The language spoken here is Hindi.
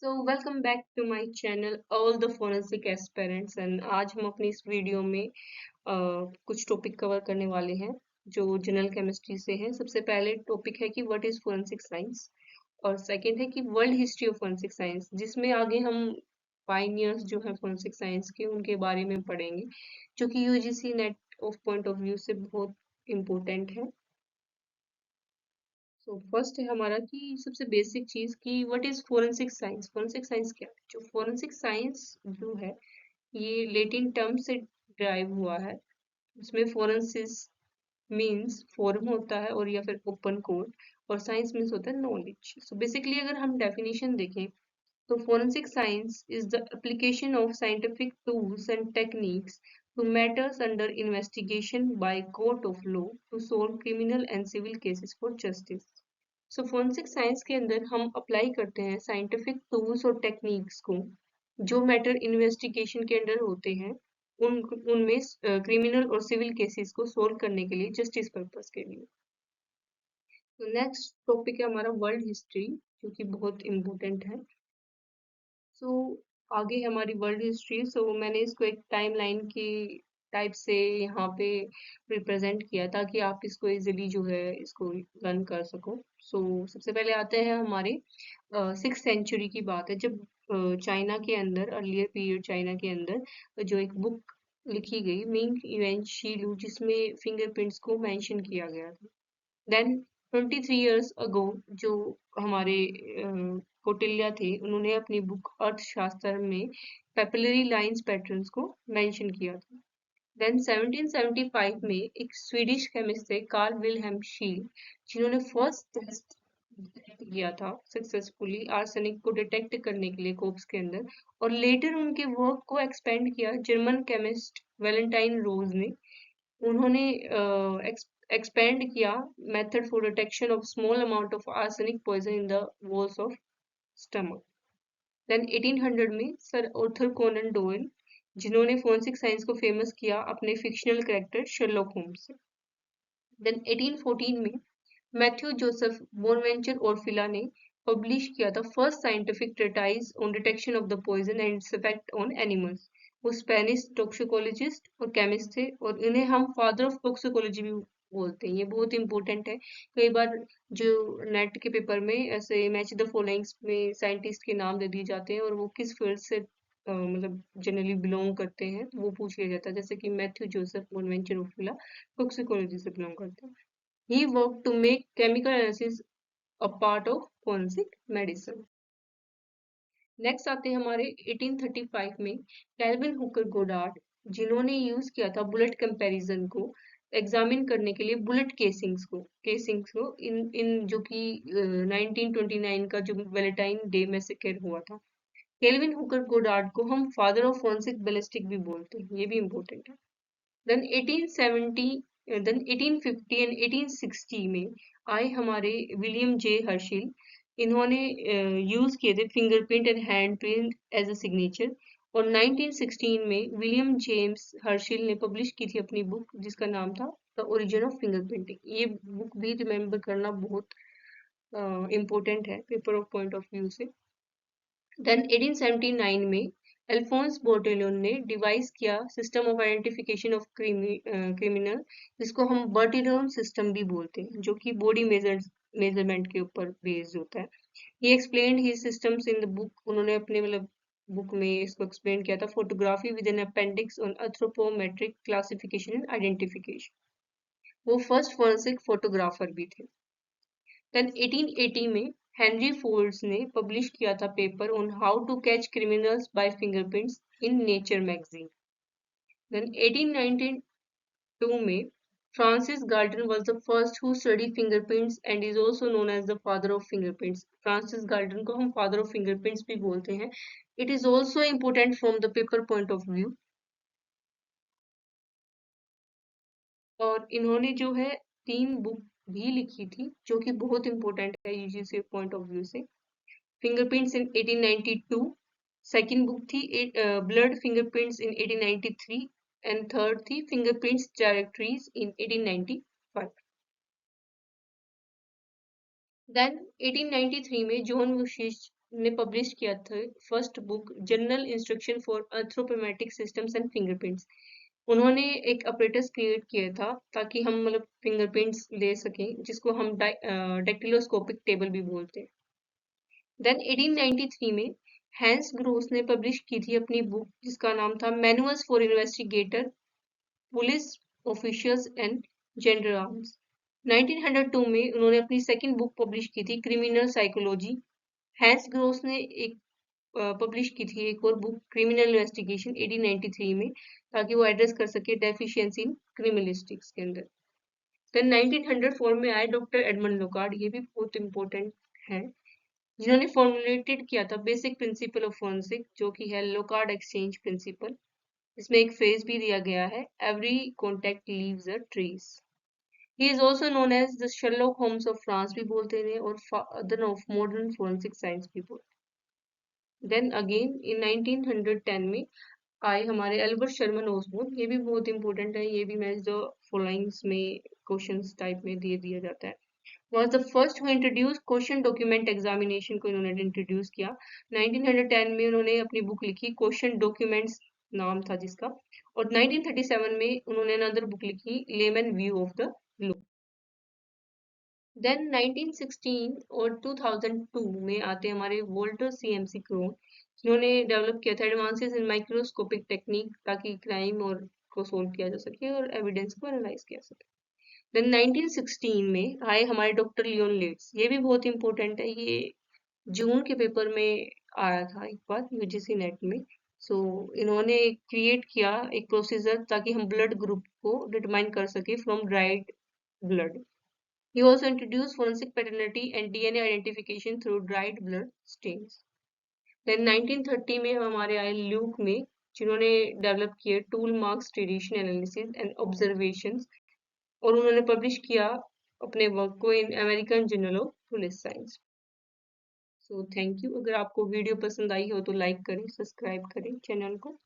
Welcome back to my channel all the forensic aspirants and आज हम अपनी इस वीडियो में कुछ टॉपिक कवर करने वाले हैं जो जनरल केमिस्ट्री से है। सबसे पहले टॉपिक है कि व्हाट इज फोरेंसिक साइंस और सेकंड है कि world history of forensic science, जिसमें आगे हम पाइनियर्स जो है फोरेंसिक साइंस के उनके बारे में पढ़ेंगे, जो कि UGC net of point of view से बहुत इम्पोर्टेंट है। फर्स्ट है हमारा कि सबसे बेसिक चीज कि what is forensic science. Forensic science क्या है? जो फोरेंसिक साइंस जो है ये लेटिन टर्म से ड्राइव हुआ है। इसमें फोरेंसिस मीन्स फोरम होता है और या फिर ओपन कोर्ट, और साइंस मीन्स होता है नॉलेज। सो बेसिकली अगर हम डेफिनेशन देखें तो forensic science is the application of scientific tools and techniques to matters under investigation by court of law to solve criminal and civil cases for justice. So forensic science के अंदर हम अप्लाई करते हैं scientific tools और techniques को जो मैटर इन्वेस्टिगेशन के अंडर होते हैं, उनमें क्रिमिनल और सिविल केसेस को सोल्व करने के लिए, जस्टिस पर्पस के लिए। तो नेक्स्ट टॉपिक है हमारा वर्ल्ड हिस्ट्री, जो कि बहुत इम्पोर्टेंट है। सो आगे हमारी वर्ल्ड हिस्ट्री। मैंने इसको एक टाइमलाइन की टाइप से यहाँ पे रिप्रेजेंट किया ताकि आप इसको इजीली जो है इसको रन कर सको। सबसे पहले आते हैं हमारे 6th सेंचुरी की बात है, जब चाइना के अंदर, अर्लियर पीरियड चाइना के अंदर जो एक बुक लिखी गई मिंग युएन शीलू, जिसमें फिंगरप्रिंट्स को मेंशन किया गया था। देन 23 years ago जो हमारे कौटिल्य थे, उन्होंने अपनी बुक अर्थशास्त्र में पेपिलरी लाइंस पैटर्न्स को मेंशन किया था। देन 1775 में एक स्वीडिश केमिस्ट थे कार्ल विल्हेम शील, जिन्होंने फर्स्ट टेस्ट किया था सक्सेसफुली आर्सेनिक को डिटेक्ट करने के लिए कोप्स के अंदर, और लेटर उनके वर्क को एक्सपेंड किया जर्मन केमिस्ट वैलेंटाइन रोज ने। उन्होंने expand किया method for detection of small amount of arsenic poison in the walls of stomach. Then 1800 में सर आर्थर कोनन डोयल, जिन्होंने फोरेंसिक साइंस को फेमस किया अपने फिक्शनल कैरेक्टर शर्लॉक होम्स से। देन 1814 में मैथ्यू जोसेफ बोनवेंचर ऑर्फिला ने पब्लिश किया था first scientific treatise on detection of the poison and its effect on animals. वो स्पेनिश टॉक्सिकोलॉजिस्ट और केमिस्ट थे, और इन्हें हम फादर ऑफ टॉक्सिकोलॉजी भी बोलते हैं। ये बहुत इंपॉर्टेंट है। कई बार जो नेट के पेपर में ऐसे मैच द फॉलोइंग्स में साइंटिस्ट के नाम दे दिए जाते हैं और वो किस फील्ड से मतलब जनरली बिलोंग करते हैं, वो पूछ लिया जाता है। जैसे कि मैथ्यू जोसेफ बोनवेंचर ऑर्फिला टॉक्सिकोलॉजी से बिलोंग करते हैं। He worked to make chemical analysis a part of forensic medicine. Next आते हैं हमारे 1835 में कैल्विन हुकर गोडार्ड, जिन्होंने यूज किया था बुलेट कंपैरिजन को एग्जामिन करने के लिए बुलेट केसिंग्स को इन इन जो कि 1929 का जो वैलेंटाइन डे मैसेकर हुआ था। कैल्विन हुकर गोडार्ड को हम फादर ऑफ फोरेंसिक बैलिस्टिक भी बोलते हैं, ये भी इम्पोर्टेंट है। देन 1870 देन 1850 एंड 1860 में आए हमारे विलियम जे हर्शिल। इन्होंने यूज किए थे fingerprint and hand print as a signature, और 1916 में विलियम जेम्स हर्शिल ने पब्लिश की थी अपनी बुक जिसका नाम था द ओरिजिन ऑफ फिंगरप्रिंटिंग। ये बुक भी रिमेम्बर करना बहुत इम्पोर्टेंट है paper of point of view से। देन 1879 में अल्फोंस बोर्टेलोन ने डिवाइस किया system of identification of criminal, जिसको हम बर्टिलोन सिस्टम भी बोलते हैं, जो कि बॉडी मेजरमेंट के ऊपर बेस्ड होता है। He explained his systems in the book. उन्होंने अपने मतलब बुक में इसको एक्सप्लेन किया था, photography with an appendix on anthropometric classification and identification. वो फर्स्ट फोरेंसिक फोटोग्राफर भी थे। देन 1880 में हेनरी फोर्ड्स ने पब्लिश किया था paper on how to catch criminals by fingerprints in nature magazine. Then 1892 में Francis Galton was the first who studied fingerprints and is also known as the father of fingerprints. Francis Galton को हम father of fingerprints भी बोलते हैं. It is also important from the paper point of view. और इन्होंने जो है 3 बुक भी लिखी थी जो कि बहुत इंपॉर्टेंट है यूजीसी पॉइंट ऑफ व्यू से। फिंगरप्रिंट्स इन 1892, सेकंड बुक थी blood fingerprints in 1893 and third थी फिंगरप्रिंट्स डायरेक्टरीज इन 1895। देन 1893 में जॉन वुशिच ने पब्लिश किया था first book general instruction for anthropometric systems and fingerprints. उन्होंने एक अपरेटस क्रिएट किया था ताकि हम मतलब फिंगरप्रिंट्स ले सकें, जिसको हम डेक्टिलोस्कोपिक टेबल भी बोलते हैं। देन 1893 में हैंस ग्रोस ने पब्लिश की थी अपनी बुक जिसका नाम था manuals for investigator, police officials and general arms. 1902 में उन्होंने अपनी सेकंड बुक पब्लिश की थी क्रिमिनल साइकोलॉजी। हैंस ग्रोस ने एक पब्लिश की थी एक और बुक क्रिमिनल इन्वेस्टिगेशन 1893 में, ताकि वो एड्रेस कर सके डेफिशिएंसी इन क्रिमिनलिस्टिक्स के अंदर। देन 1904 में आए डॉक्टर एडमंड लोकार्ड, ये भी बहुत इंपॉर्टेंट है, जिन्होंने फॉर्मुलेटेड किया था बेसिक प्रिंसिपल ऑफ फोरेंसिक, जो कि है लोकार्ड एक्सचेंज प्रिंसिपल। इसमें एक फ्रेज भी दिया गया है, every contact leaves a trace. He is also known as the Sherlock Holmes of France भी बोलते हैं और father of modern forensic science भी बोलते हैं। देन अगेन इन 1910 में आए हमारे एल्बर्ट शर्मन ओसबोर्न, ये भी बहुत इंपॉर्टेंट है, ये भी मैच द फॉलोइंग्स में क्वेश्चंस टाइप में दिया जाता है। was the first who introduced question document examination को इन्होंने इंट्रोड्यूस किया। 1910 में उन्होंने अपनी बुक लिखी क्वेश्चन डॉक्यूमेंट्स नाम था जिसका, और 1937 में उन्होंने अनदर बुक लिखी layman view of the law. Then 1916 और 2002 में आते हमारे वोल्टर सीएमसी क्रोन, जिन्होंने डेवलप किया था एडवांसेस इन माइक्रोस्कोपिक टेक्निक ताकि क्राइम और को सोल्व किया जा सके और एविडेंस को एनालाइज किया जा सके। देन 1916 में आए हमारे डॉक्टर लियोन लेट्स, ये भी बहुत इंपॉर्टेंट है, ये जून के पेपर में आया था एक बार यूजीसी नेट में। सो इन्होंने क्रिएट किया एक प्रोसीजर ताकि हम ब्लड ग्रुप को डिटरमाइन कर सके from dried blood. He also introduce forensic paternity and DNA identification through dried blood stains. Then 1930 में हमारे आए ल्यूक में, जिन्होंने डेवलप किए tool marks tradition analysis and observations, और उन्होंने पब्लिश किया अपने वर्क को in American journal of police science. So thank you. अगर आपको वीडियो पसंद आई हो तो लाइक करें, सब्सक्राइब करें चैनल को।